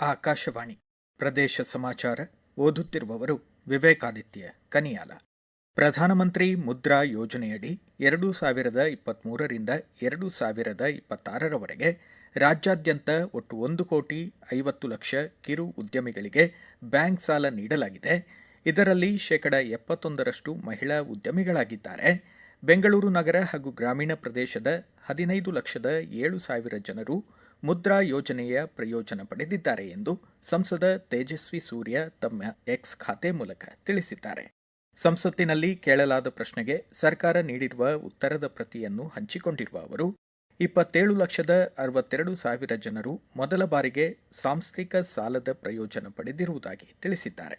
ಆಕಾಶವಾಣಿ ಪ್ರದೇಶ ಸಮಾಚಾರ ಓದುತ್ತಿರುವವರು ವಿವೇಕಾದಿತ್ಯ ಕನಿಯಾಲ. ಪ್ರಧಾನಮಂತ್ರಿ ಮುದ್ರಾ ಯೋಜನೆಯಡಿ 2023ರಿಂದ 2026ರವರೆಗೆ ರಾಜ್ಯಾದ್ಯಂತ ಒಟ್ಟು 1,50,00,000 ಕಿರು ಉದ್ಯಮಿಗಳಿಗೆ ಬ್ಯಾಂಕ್ ಸಾಲ ನೀಡಲಾಗಿದೆ. ಇದರಲ್ಲಿ 71% ಮಹಿಳಾ ಉದ್ಯಮಿಗಳಾಗಿದ್ದಾರೆ. ಬೆಂಗಳೂರು ನಗರ ಹಾಗೂ ಗ್ರಾಮೀಣ ಪ್ರದೇಶದ 15,07,000 ಜನರು ಮುದ್ರಾ ಯೋಜನೆಯ ಪ್ರಯೋಜನ ಪಡೆದಿದ್ದಾರೆ ಎಂದು ಸಂಸದ ತೇಜಸ್ವಿ ಸೂರ್ಯ ತಮ್ಮ ಎಕ್ಸ್ ಖಾತೆ ಮೂಲಕ ತಿಳಿಸಿದ್ದಾರೆ. ಸಂಸತ್ತಿನಲ್ಲಿ ಕೇಳಲಾದ ಪ್ರಶ್ನೆಗೆ ಸರ್ಕಾರ ನೀಡಿರುವ ಉತ್ತರದ ಪ್ರತಿಯನ್ನು ಹಂಚಿಕೊಂಡಿರುವ ಅವರು 27,62,000 ಜನರು ಮೊದಲ ಬಾರಿಗೆ ಸಾಂಸ್ಥಿಕ ಸಾಲದ ಪ್ರಯೋಜನ ಪಡೆದಿರುವುದಾಗಿ ತಿಳಿಸಿದ್ದಾರೆ.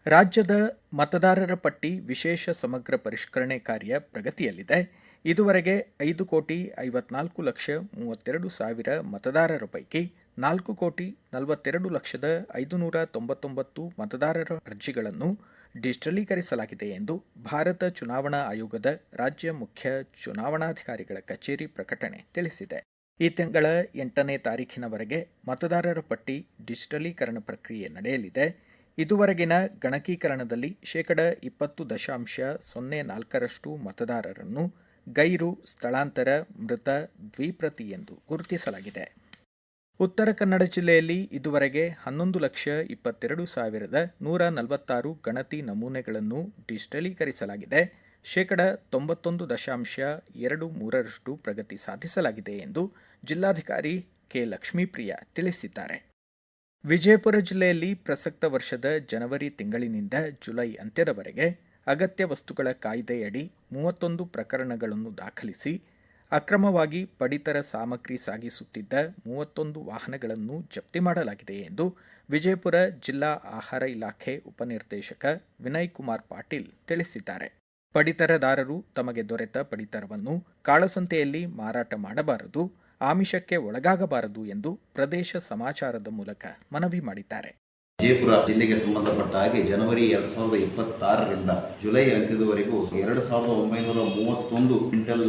ರಾಜ್ಯದ ಮತದಾರರ ಪಟ್ಟಿ ವಿಶೇಷ ಸಮಗ್ರ ಪರಿಷ್ಕರಣೆ ಕಾರ್ಯ ಪ್ರಗತಿಯಲ್ಲಿದೆ. ಇದುವರೆಗೆ 5,54,32,000 ಮತದಾರರ ಪೈಕಿ 4,42,599 ಮತದಾರರ ಅರ್ಜಿಗಳನ್ನು ಡಿಜಿಟಲೀಕರಿಸಲಾಗಿದೆ ಎಂದು ಭಾರತ ಚುನಾವಣಾ ಆಯೋಗದ ರಾಜ್ಯ ಮುಖ್ಯ ಚುನಾವಣಾಧಿಕಾರಿಗಳ ಕಚೇರಿ ಪ್ರಕಟಣೆ ತಿಳಿಸಿದೆ. ಈ ತಿಂಗಳ 8ನೇ ತಾರೀಖಿನವರೆಗೆ ಮತದಾರರ ಪಟ್ಟಿ ಡಿಜಿಟಲೀಕರಣ ಪ್ರಕ್ರಿಯೆ ನಡೆಯಲಿದೆ. ಇದುವರೆಗಿನ ಗಣಕೀಕರಣದಲ್ಲಿ 20.04% ಮತದಾರರನ್ನು ಗೈರು, ಸ್ಥಳಾಂತರ, ಮೃತ, ದ್ವಿಪ್ರತಿ ಎಂದು ಗುರುತಿಸಲಾಗಿದೆ. ಉತ್ತರ ಕನ್ನಡ ಜಿಲ್ಲೆಯಲ್ಲಿ ಇದುವರೆಗೆ 11,22,146 ಗಣತಿ ನಮೂನೆಗಳನ್ನು ಡಿಜಿಟಲೀಕರಿಸಲಾಗಿದೆ. 91.23% ಪ್ರಗತಿ ಸಾಧಿಸಲಾಗಿದೆ ಎಂದು ಜಿಲ್ಲಾಧಿಕಾರಿ ಕೆ. ಲಕ್ಷ್ಮೀಪ್ರಿಯ ತಿಳಿಸಿದ್ದಾರೆ. ವಿಜಯಪುರ ಜಿಲ್ಲೆಯಲ್ಲಿ ಪ್ರಸಕ್ತ ವರ್ಷದ ಜನವರಿ ತಿಂಗಳಿನಿಂದ ಜುಲೈ ಅಂತ್ಯದವರೆಗೆ ಅಗತ್ಯ ವಸ್ತುಗಳ ಕಾಯ್ದೆಯಡಿ 31 ಪ್ರಕರಣಗಳನ್ನು ದಾಖಲಿಸಿ ಅಕ್ರಮವಾಗಿ ಪಡಿತರ ಸಾಮಗ್ರಿ ಸಾಗಿಸುತ್ತಿದ್ದ 31 ವಾಹನಗಳನ್ನು ಜಪ್ತಿ ಮಾಡಲಾಗಿದೆ ಎಂದು ವಿಜಯಪುರ ಜಿಲ್ಲಾ ಆಹಾರ ಇಲಾಖೆ ಉಪನಿರ್ದೇಶಕ ವಿನಯ್ ಕುಮಾರ್ ಪಾಟೀಲ್ ತಿಳಿಸಿದ್ದಾರೆ. ಪಡಿತರದಾರರು ತಮಗೆ ದೊರೆತ ಪಡಿತರವನ್ನು ಕಾಳಸಂತೆಯಲ್ಲಿ ಮಾರಾಟ ಮಾಡಬಾರದು, ಆಮಿಷಕ್ಕೆ ಒಳಗಾಗಬಾರದು ಎಂದು ಪ್ರದೇಶ ಸಮಾಚಾರದ ಮೂಲಕ ಮನವಿ ಮಾಡಿದ್ದಾರೆ. ವಿಜಯಪುರ ಜಿಲ್ಲೆಗೆ ಸಂಬಂಧಪಟ್ಟ ಹಾಗೆ ಜನವರಿ 2026ರಿಂದ ಜುಲೈ ಅಂತ್ಯದವರೆಗೂ 2,931 ಕ್ವಿಂಟಲ್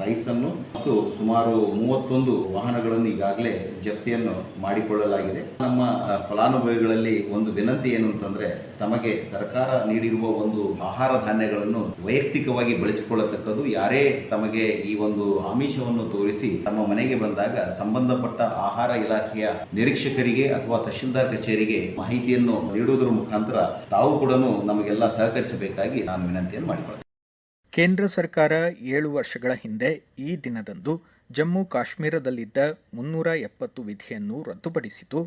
ರೈಸ್ ಅನ್ನು ಮತ್ತು ಸುಮಾರು 31 ವಾಹನಗಳನ್ನು ಈಗಾಗಲೇ ಜಪ್ತಿಯನ್ನು ಮಾಡಿಕೊಳ್ಳಲಾಗಿದೆ. ನಮ್ಮ ಫಲಾನುಭವಿಗಳಲ್ಲಿ ಒಂದು ವಿನಂತಿ ಏನು ಅಂತಂದ್ರೆ, ತಮಗೆ ಸರ್ಕಾರ ನೀಡಿರುವ ಒಂದು ಆಹಾರ ಧಾನ್ಯಗಳನ್ನು ವೈಯಕ್ತಿಕವಾಗಿ ಬಳಸಿಕೊಳ್ಳತಕ್ಕದ್ದು. ಯಾರೇ ತಮಗೆ ಈ ಒಂದು ಆಮಿಷವನ್ನು ತೋರಿಸಿ ತಮ್ಮ ಮನೆಗೆ ಬಂದಾಗ ಸಂಬಂಧಪಟ್ಟ ಆಹಾರ ಇಲಾಖೆಯ ನಿರೀಕ್ಷಕರಿಗೆ ಅಥವಾ ತಹಶೀಲ್ದಾರ್ ಕಚೇರಿಗೆ ಮಾಹಿತಿಯನ್ನು ನೀಡುವುದರ ಮುಖಾಂತರ ತಾವು ಕೂಡ ನಮಗೆಲ್ಲ ಸಹಕರಿಸಬೇಕಾಗಿ ನಾನು ವಿನಂತಿಯನ್ನು ಮಾಡಿಕೊಳ್ಳುತ್ತೇನೆ. ಕೇಂದ್ರ ಸರ್ಕಾರ 7 ವರ್ಷಗಳ ಹಿಂದೆ ಈ ದಿನದಂದು ಜಮ್ಮು ಕಾಶ್ಮೀರದಲ್ಲಿದ್ದ 370 ವಿಧಿಯನ್ನು ರದ್ದುಪಡಿಸಿತು.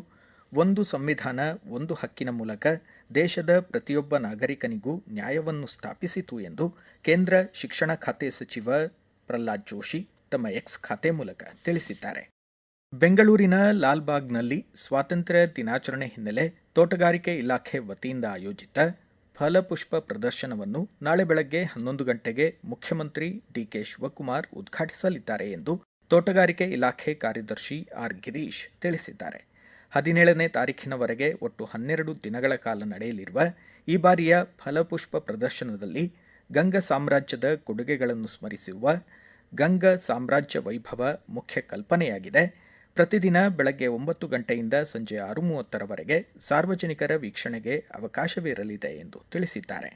ಒಂದು ಸಂವಿಧಾನ, ಒಂದು ಹಕ್ಕಿನ ಮೂಲಕ ದೇಶದ ಪ್ರತಿಯೊಬ್ಬ ನಾಗರಿಕನಿಗೂ ನ್ಯಾಯವನ್ನು ಸ್ಥಾಪಿಸಿತು ಎಂದು ಕೇಂದ್ರ ಶಿಕ್ಷಣ ಖಾತೆ ಸಚಿವ ಪ್ರಹ್ಲಾದ್ ಜೋಶಿ ತಮ್ಮ ಎಕ್ಸ್ ಖಾತೆ ಮೂಲಕ ತಿಳಿಸಿದ್ದಾರೆ. ಬೆಂಗಳೂರಿನ ಲಾಲ್ಬಾಗ್ನಲ್ಲಿ ಸ್ವಾತಂತ್ರ್ಯ ದಿನಾಚರಣೆ ಹಿನ್ನೆಲೆ ತೋಟಗಾರಿಕೆ ಇಲಾಖೆ ವತಿಯಿಂದ ಆಯೋಜಿತ ಫಲಪುಷ್ಪ ಪ್ರದರ್ಶನವನ್ನು ನಾಳೆ ಬೆಳಗ್ಗೆ 11 ಗಂಟೆಗೆ ಮುಖ್ಯಮಂತ್ರಿ ಡಿಕೆ ಶಿವಕುಮಾರ್ ಉದ್ಘಾಟಿಸಲಿದ್ದಾರೆ ಎಂದು ತೋಟಗಾರಿಕೆ ಇಲಾಖೆ ಕಾರ್ಯದರ್ಶಿ ಆರ್ ಗಿರೀಶ್ ತಿಳಿಸಿದ್ದಾರೆ. 17ನೇ ತಾರೀಖಿನವರೆಗೆ ಒಟ್ಟು 12 ದಿನಗಳ ಕಾಲ ನಡೆಯಲಿರುವ ಈ ಬಾರಿಯ ಫಲಪುಷ್ಪ ಪ್ರದರ್ಶನದಲ್ಲಿ ಗಂಗ ಸಾಮ್ರಾಜ್ಯದ ಕೊಡುಗೆಗಳನ್ನು ಸ್ಮರಿಸುವ ಗಂಗ ಸಾಮ್ರಾಜ್ಯ ವೈಭವ ಮುಖ್ಯ ಕಲ್ಪನೆಯಾಗಿದೆ. ಪ್ರತಿದಿನ ಬೆಳಗ್ಗೆ 9 ಗಂಟೆಯಿಂದ ಸಂಜೆ 6:30ರವರೆಗೆ ಸಾರ್ವಜನಿಕರ ವೀಕ್ಷಣೆಗೆ ಅವಕಾಶವಿರಲಿದೆ ಎಂದು ತಿಳಿಸಿದ್ದಾರೆ.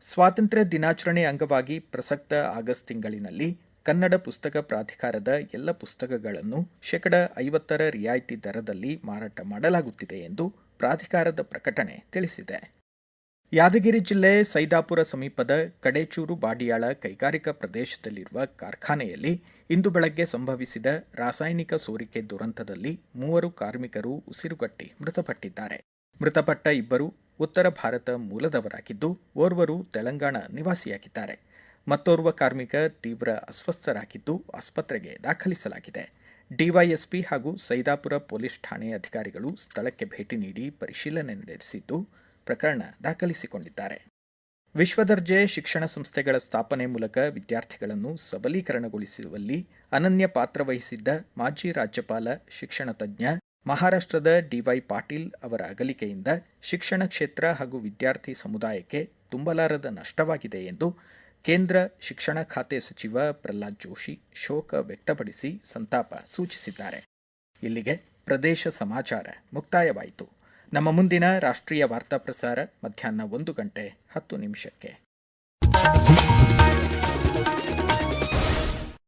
ಸ್ವಾತಂತ್ರ್ಯ ದಿನಾಚರಣೆ ಅಂಗವಾಗಿ ಪ್ರಸಕ್ತ ಆಗಸ್ಟ್ ತಿಂಗಳಿನಲ್ಲಿ ಕನ್ನಡ ಪುಸ್ತಕ ಪ್ರಾಧಿಕಾರದ ಎಲ್ಲ ಪುಸ್ತಕಗಳನ್ನು 50% ರಿಯಾಯಿತಿ ದರದಲ್ಲಿ ಮಾರಾಟ ಮಾಡಲಾಗುತ್ತಿದೆ ಎಂದು ಪ್ರಾಧಿಕಾರದ ಪ್ರಕಟಣೆ ತಿಳಿಸಿದೆ. ಯಾದಗಿರಿ ಜಿಲ್ಲೆ ಸೈದಾಪುರ ಸಮೀಪದ ಕಡೇಚೂರು ಬಾಡಿಯಾಳ ಕೈಗಾರಿಕಾ ಪ್ರದೇಶದಲ್ಲಿರುವ ಕಾರ್ಖಾನೆಯಲ್ಲಿ ಇಂದು ಬೆಳಗ್ಗೆ ಸಂಭವಿಸಿದ ರಾಸಾಯನಿಕ ಸೋರಿಕೆ ದುರಂತದಲ್ಲಿ 3 ಕಾರ್ಮಿಕರು ಉಸಿರುಗಟ್ಟಿ ಮೃತಪಟ್ಟಿದ್ದಾರೆ. ಮೃತಪಟ್ಟ 2 ಉತ್ತರ ಭಾರತ ಮೂಲದವರಾಗಿದ್ದು, ಓರ್ವರು ತೆಲಂಗಾಣ ನಿವಾಸಿಯಾಗಿದ್ದಾರೆ. ಮತ್ತೋರ್ವ ಕಾರ್ಮಿಕ ತೀವ್ರ ಅಸ್ವಸ್ಥರಾಗಿದ್ದು ಆಸ್ಪತ್ರೆಗೆ ದಾಖಲಿಸಲಾಗಿದೆ. ಡಿವೈಎಸ್ಪಿ ಹಾಗೂ ಸೈದಾಪುರ ಪೊಲೀಸ್ ಠಾಣೆ ಅಧಿಕಾರಿಗಳು ಸ್ಥಳಕ್ಕೆ ಭೇಟಿ ನೀಡಿ ಪರಿಶೀಲನೆ ನಡೆಸಿದ್ದು ಪ್ರಕರಣ ದಾಖಲಿಸಿಕೊಂಡಿದ್ದಾರೆ. ವಿಶ್ವದರ್ಜೆ ಶಿಕ್ಷಣ ಸಂಸ್ಥೆಗಳ ಸ್ಥಾಪನೆ ಮೂಲಕ ವಿದ್ಯಾರ್ಥಿಗಳನ್ನು ಸಬಲೀಕರಣಗೊಳಿಸುವಲ್ಲಿ ಅನನ್ಯ ಪಾತ್ರ ವಹಿಸಿದ್ದ ಮಾಜಿ ರಾಜ್ಯಪಾಲ, ಶಿಕ್ಷಣ ತಜ್ಞ, ಮಹಾರಾಷ್ಟ್ರದ ಡಿವೈ ಪಾಟೀಲ್ ಅವರ ಅಗಲಿಕೆಯಿಂದ ಶಿಕ್ಷಣ ಕ್ಷೇತ್ರ ಹಾಗೂ ವಿದ್ಯಾರ್ಥಿ ಸಮುದಾಯಕ್ಕೆ ತುಂಬಲಾರದ ನಷ್ಟವಾಗಿದೆ ಎಂದು ಕೇಂದ್ರ ಶಿಕ್ಷಣ ಖಾತೆ ಸಚಿವ ಪ್ರಹ್ಲಾದ್ ಜೋಶಿ ಶೋಕ ವ್ಯಕ್ತಪಡಿಸಿ ಸಂತಾಪ ಸೂಚಿಸಿದ್ದಾರೆ. ಇಲ್ಲಿಗೆ ಪ್ರದೇಶ ಸಮಾಚಾರ ಮುಕ್ತಾಯವಾಯಿತು. ನಮ್ಮ ಮುಂದಿನ ರಾಷ್ಟ್ರೀಯ ವಾರ್ತಾ ಪ್ರಸಾರ ಮಧ್ಯಾಹ್ನ 1:10 ನಿಮಿಷಕ್ಕೆ.